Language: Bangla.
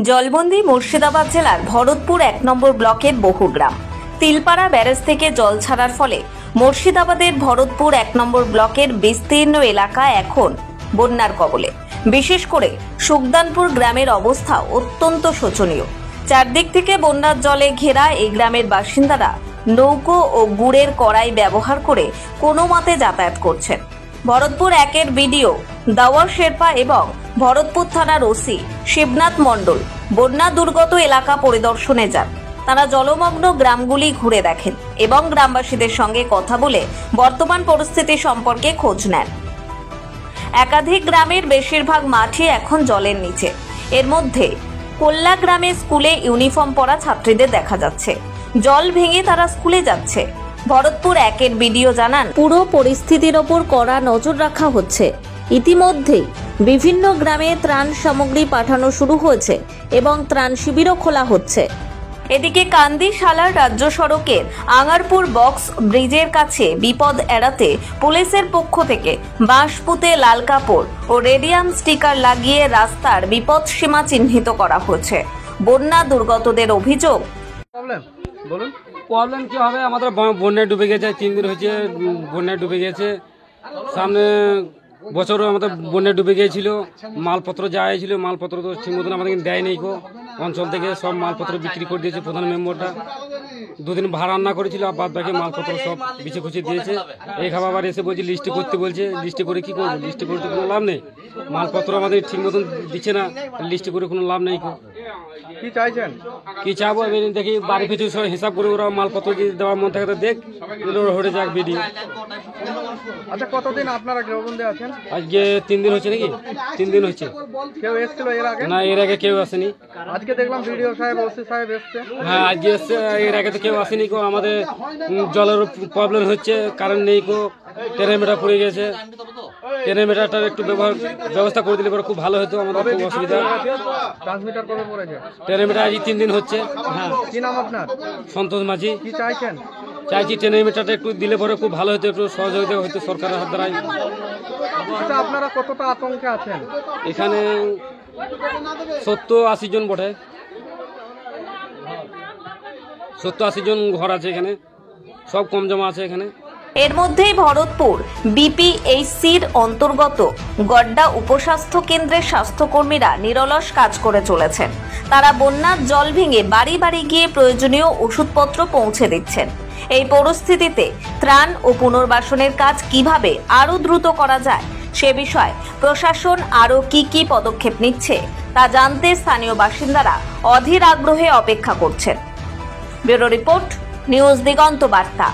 জলবন্দি মুর্শিদাবাদ জেলার ভরতপুর ১ নম্বর ব্লকের বহুগ্রাম তিলপাড়া ব্যারেজ থেকে জল ছাড়ার ফলে মুর্শিদাবাদের ভরতপুর ১ নম্বর ব্লকের বিস্তীর্ণ এলাকা এখন বন্যার কবলে। বিশেষ করে সুখদানপুর গ্রামের অবস্থা অত্যন্ত শোচনীয়। চারদিক থেকে বন্যার জলে ঘেরা এই গ্রামের বাসিন্দারা নৌকো ও গুড়ের কড়াই ব্যবহার করে কোনো মতে যাতায়াত করছেন। ভরতপুর ১-এর বিডিও দাওয়ার শেরপা এবং ভরতপুর থানার ওসি শিবনাথ মণ্ডল বন্যা দুর্গত এলাকা পরিদর্শনে যান। তারা জলমগ্ন গ্রামগুলি ঘুরে দেখেন এবং গ্রামবাসীদের সঙ্গে কথা বলে বর্তমান পরিস্থিতি সম্পর্কে খোঁজ নেন। একাধিক গ্রামের বেশিরভাগ মাঠই এখন জলের নিচে। এর মধ্যে কোল্লা গ্রামে স্কুলে ইউনিফর্ম পরা ছাত্রীদের দেখা যাচ্ছে। জল ভেঙে তারা স্কুলে যাচ্ছে। ভরতপুর ১-এর বিডিও জানান, পুরো পরিস্থিতির ওপর কড়া নজর রাখা হচ্ছে। ইতিমধ্যেই বিভিন্ন গ্রামে ত্রাণ সামগ্রী পাঠানো শুরু হয়েছে এবং ত্রাণ শিবিরও খোলা হচ্ছে। এদিকে কান্দিশালার রাজ্য সড়কের আঙ্গারপুর বক্স ব্রিজের কাছে বিপদ এড়াতে পুলিশের পক্ষ থেকে বাঁশ পুঁতে লাল কাপড় ও রেডিয়াম স্টিকার লাগিয়ে রাস্তার বিপদ সীমা চিহ্নিত করা হয়েছে। বন্যা দুর্গতদের অভিযোগ, প্রবলেম কি হবে, আমাদের বন্যায় ডুবে গেছে, 3 দিন হয়েছে বন্যায় ডুবে গেছে। সামনে বছরও আমাদের বন্যায় ডুবে গিয়েছিল, মালপত্র যা ছিল মালপত্র তো ঠিক মতন আমাদের দেয় নেই। অঞ্চল থেকে সব মালপত্র বিক্রি করে দিয়েছে। প্রধান মেম্বারটা 2 দিন ভাড়া রান্না করেছিল, আর বাদ বাকি মালপত্র সব বিছে খুঁচে দিয়েছে। এই খাবার আবার এসে বলছে লিস্টি করতে বলছে। লিস্টি করে কি করবো? লিস্টি করতে কোনো লাভ নেই। মালপত্র আমাদের ঠিক মতন দিচ্ছে না, লিস্টি করে কোনো লাভ নেই। কি চাইছেন? কি চাবো আমি দেখি, বাড়ি পিছু সব হিসাব করে ওরা মালপত্র যদি দেওয়ার মন থাকে তো দেখ, হয়ে যাক ভিডিও। আচ্ছা, কতদিন আপনারা গৃহবন্দী আছেন? আজকে 3 দিন হচ্ছে নাকি? 3 দিন হচ্ছে। কেউ এসেছিল এর আগে? না, এর আগে কেউ আসেনি। আজকে দেখলাম ভিডিও সাহেব, ওসি সাহেব এসছে। হ্যাঁ, আজকে এসছে। এর আগে তো কেউ আসেনি। আমাদের জলের প্রবলেম হচ্ছে, কারেন্ট নেই। ট্রেনের পড়ে গেছে। ট্রেনের একটু ব্যবস্থা করে দিলে খুব ভালো হতো। আমাদের খুব অসুবিধা। ট্রান্সমিটার কবে পড়েছে? ট্রেনের আজ 3 দিন হচ্ছে। হ্যাঁ। কি নাম আপনার? সন্তোষ মাঝি। কি চাইছেন? চাইছি ট্রেনের একটু দিলে পরে খুব ভালো হতো, একটু সহযোগিতা হতো সরকারের হাত দ্বারাই। আচ্ছা, আপনারা কতটা আতঙ্কে আছেন? এখানে 70-80 জন বটে। 70-80 জন ঘর আছে এখানে, সব কম জমা আছে এখানে। এর মধ্যেই ভরতপুর বিপিএইচসির অন্তর্গত গড্ডা উপস্বাস্থ্য কেন্দ্রের স্বাস্থ্যকর্মীরা নিরলস কাজ করে চলেছেন। তারা বন্যার জল ভেঙে বাড়ি বাড়ি গিয়ে প্রয়োজনীয় ওষুধপত্র পৌঁছে দিচ্ছেন। এই পরিস্থিতিতে ত্রাণ ও পুনর্বাসনের কাজ কিভাবে আরও দ্রুত করা যায় সে বিষয়ে প্রশাসন আরও কি পদক্ষেপ নিচ্ছে তা জানতে স্থানীয় বাসিন্দারা অধীর আগ্রহে অপেক্ষা করছেন। ব্যুরো রিপোর্ট, নিউজ দিগন্ত বার্তা।